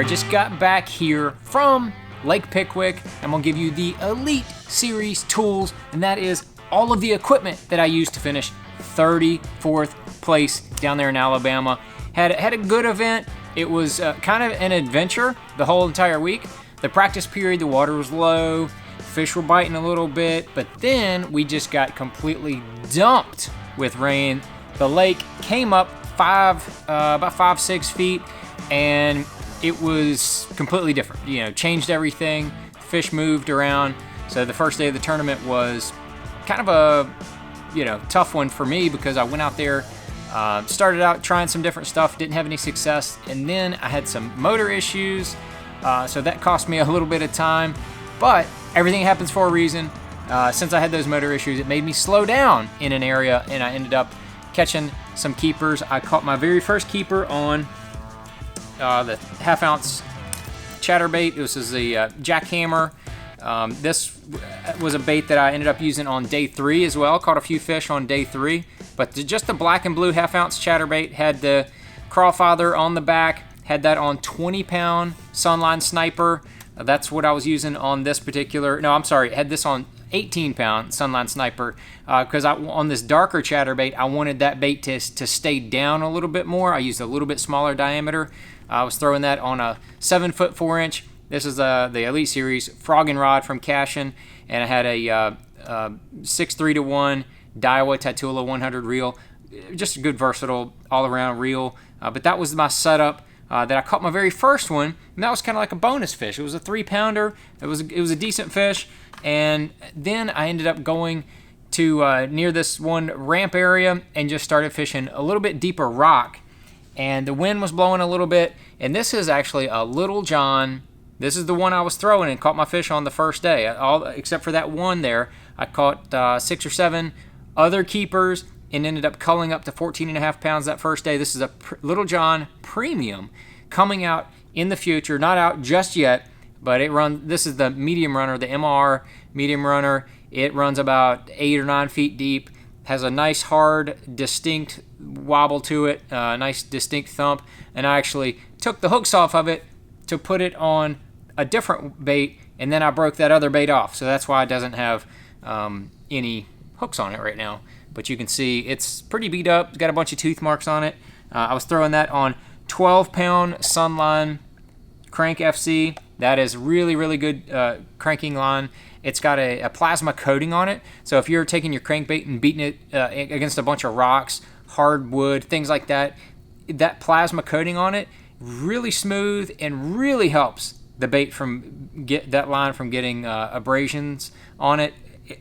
just got back here from Lake Pickwick. I'm gonna give you the Elite Series tools, and that is all of the equipment that I used to finish 34th place down there in Alabama. Had a good event. It was kind of an adventure the whole entire week. The practice period, the water was low, fish were biting a little bit, but then we just got completely dumped with rain. The lake came up about 5-6 feet, and it was completely different. You know, changed everything. Fish moved around. So the first day of the tournament was kind of a tough one for me because I went out there, started out trying some different stuff, didn't have any success, and then I had some motor issues. So that cost me a little bit of time, but everything happens for a reason. Since I had those motor issues, it made me slow down in an area, and I ended up catching some keepers. I caught my very first keeper on the half-ounce chatterbait. This is the jackhammer. This was a bait that I ended up using on day 3 as well. Caught a few fish on day 3, but just the black and blue half-ounce chatterbait. Had the crawfather on the back. Had that on 20-pound Sunline Sniper. That's what I was using on this particular. No, I'm sorry. Had this on 18-pound Sunline Sniper because on this darker chatterbait, I wanted that bait to stay down a little bit more. I used a little bit smaller diameter. I was throwing that on a 7-foot 4-inch. This is the Elite Series frogging rod from Cashin, and I had a 6-3-1 Daiwa Tatula 100 reel. Just a good versatile all-around reel. But that was my setup. That I caught my very first one, and that was kind of like a bonus fish. It was a 3-pounder. It was a decent fish, and then I ended up going to near this one ramp area and just started fishing a little bit deeper rock, and the wind was blowing a little bit, and this is actually a Little John. This is the one I was throwing and caught my fish on the first day. Except for that one there, I caught 6 or 7 other keepers and ended up culling up to 14.5 pounds that first day. This is a Little John Premium coming out in the future. Not out just yet, but this is the medium runner, the MR medium runner. It runs about 8 or 9 feet deep, has a nice hard, distinct wobble to it, nice distinct thump, and I actually took the hooks off of it to put it on a different bait, and then I broke that other bait off. So that's why it doesn't have any hooks on it right now. But you can see it's pretty beat up. It's got a bunch of tooth marks on it. I was throwing that on 12-pound Sunline Crank FC. That is really, really good cranking line. It's got a plasma coating on it. So if you're taking your crankbait and beating it against a bunch of rocks, hardwood, things like that, that plasma coating on it really smooth and really helps the bait get that line from getting abrasions on it.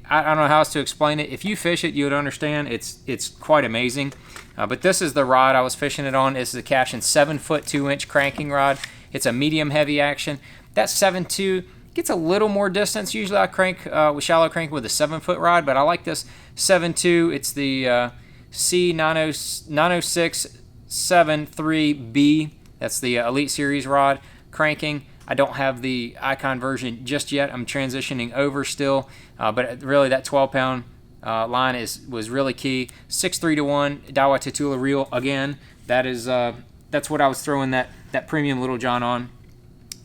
I don't know how else to explain it. If you fish it, you would understand. It's quite amazing. But this is the rod I was fishing it on. This is a Cashin 7-foot 2-inch cranking rod. It's a medium heavy action. That 7.2 gets a little more distance. Usually I crank with shallow crank with a 7-foot rod, but I like this 7.2. It's the C90673B. That's the Elite Series rod cranking. I don't have the Icon version just yet. I'm transitioning over still, but really that 12-pound line was really key. 6-3-1 Daiwa Tatula reel again. That's what I was throwing that premium Little John on.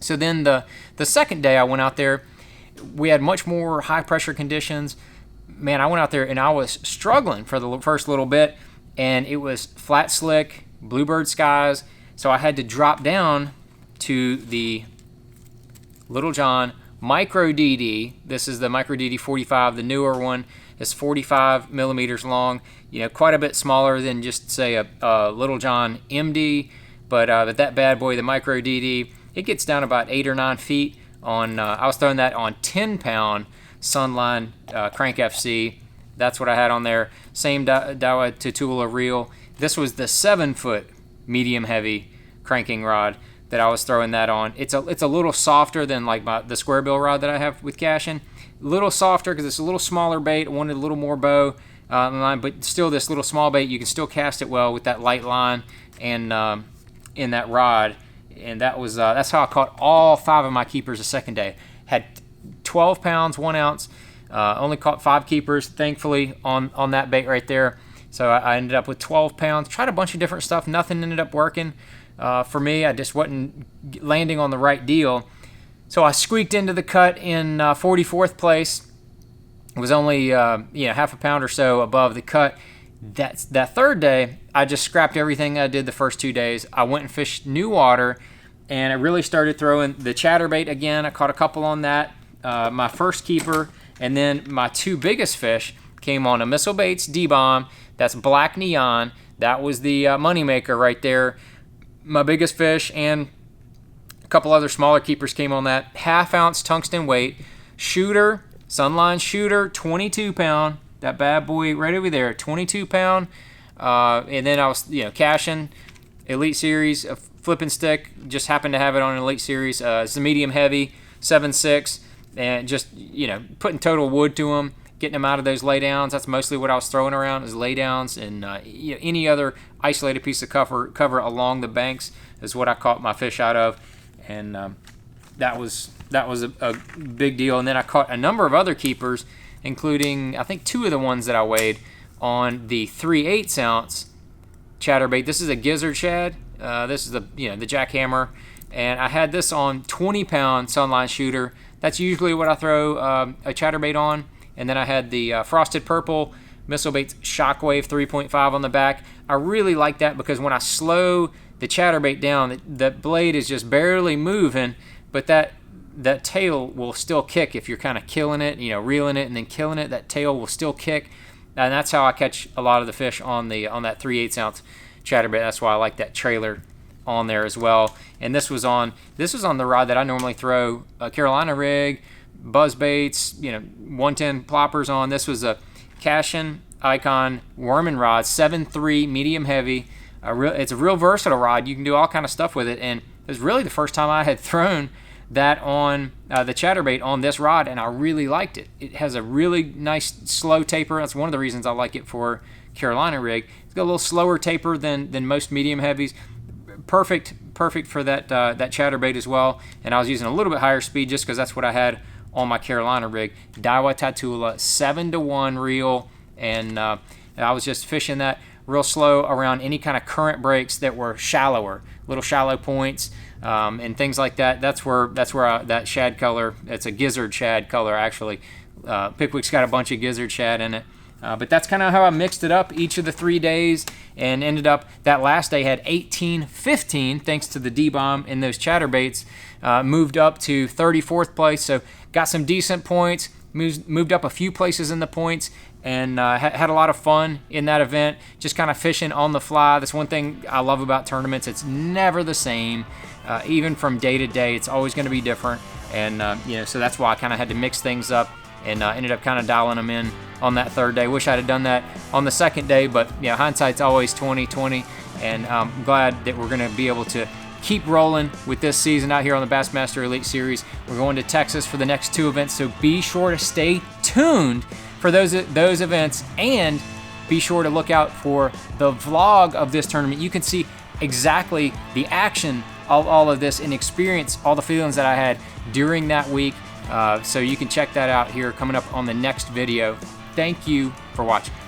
So then the second day I went out there, we had much more high pressure conditions. Man, I went out there and I was struggling for the first little bit, and it was flat slick, bluebird skies. So I had to drop down to the Little John Micro DD. This is the Micro DD 45. The newer one is 45 millimeters long. Quite a bit smaller than just say a Little John MD. But that bad boy, the Micro DD, it gets down about 8 or 9 feet. I was throwing that on 10-pound Sunline Crank FC. That's what I had on there. Same Daiwa Tatula reel. This was the 7-foot medium heavy cranking rod that I was throwing that on. It's a little softer than like the square bill rod that I have with Cashin. A little softer because it's a little smaller bait. I wanted a little more bow line, but still this little small bait, you can still cast it well with that light line and in that rod. And that's how I caught all 5 of my keepers the second day. Had 12 pounds, 1 ounce. Only caught 5 keepers, thankfully, on that bait right there. So I ended up with 12 pounds. Tried a bunch of different stuff. Nothing ended up working. for me. I just wasn't landing on the right deal. So I squeaked into the cut in 44th place. It was only half a pound or so above the cut. That third day, I just scrapped everything I did the first 2 days. I went and fished new water, and I really started throwing the chatterbait again. I caught a couple on that, my first keeper, and then my two biggest fish came on a Missile Baits D-Bomb. That's black neon. That was the moneymaker right there. My biggest fish, and a couple other smaller keepers came on that. Half-ounce tungsten weight. Shooter, Sunline Shooter, 22 pound. That bad boy right over there, 22 pound. And then I was, cashing Elite Series, a flipping stick. Just happened to have it on an Elite Series. It's a medium heavy, 7.6, and just, putting total wood to them, getting them out of those laydowns. That's mostly what I was throwing around, is laydowns, and any other isolated piece of cover along the banks is what I caught my fish out of, and that was a big deal. And then I caught a number of other keepers, including, I think, two of the ones that I weighed on the 3/8 ounce chatterbait. This is a gizzard shad. This is the jackhammer, and I had this on 20 pound Sunline Shooter. That's usually what I throw a chatterbait on. And then I had the Frosted Purple Missile Baits Shockwave 3.5 on the back. I really like that because when I slow the chatterbait down, the blade is just barely moving, but that tail will still kick if you're kind of killing it, reeling it and then killing it. That tail will still kick, and that's how I catch a lot of the fish on that 3/8 ounce chatterbait. That's why I like that trailer on there as well. And this was on the rod that I normally throw a Carolina rig, buzz baits, 110 ploppers on. This was a Cashin Icon worming rod, 7.3 medium heavy. It's a real versatile rod. You can do all kind of stuff with it, and it was really the first time I had thrown that on the chatterbait on this rod, and I really liked it. It has a really nice slow taper. That's one of the reasons I like it for Carolina rig. It's got a little slower taper than most medium heavies. Perfect for that chatterbait as well. And I was using a little bit higher speed just because that's what I had on my Carolina rig. Daiwa Tatula 7-to-1 reel, and I was just fishing that real slow around any kind of current breaks that were shallower, little shallow points. And things like that. That's where that shad color. It's a gizzard shad color actually. Pickwick's got a bunch of gizzard shad in it. But that's kind of how I mixed it up each of the 3 days, and ended up that last day had 18-15 thanks to the D-Bomb and those chatterbaits. Moved up to 34th place, so got some decent points. Moved up a few places in the points, and had a lot of fun in that event. Just kind of fishing on the fly. That's one thing I love about tournaments. It's never the same. Even from day to day, it's always going to be different, and so that's why I kind of had to mix things up, and ended up kind of dialing them in on that third day. Wish I'd have done that on the second day, but hindsight's always 20/20, and I'm glad that we're going to be able to keep rolling with this season out here on the Bassmaster Elite Series. We're going to Texas for the next 2 events, so be sure to stay tuned for those events, and be sure to look out for the vlog of this tournament. You can see exactly the action of all of this and experience all the feelings that I had during that week. So you can check that out here coming up on the next video. Thank you for watching.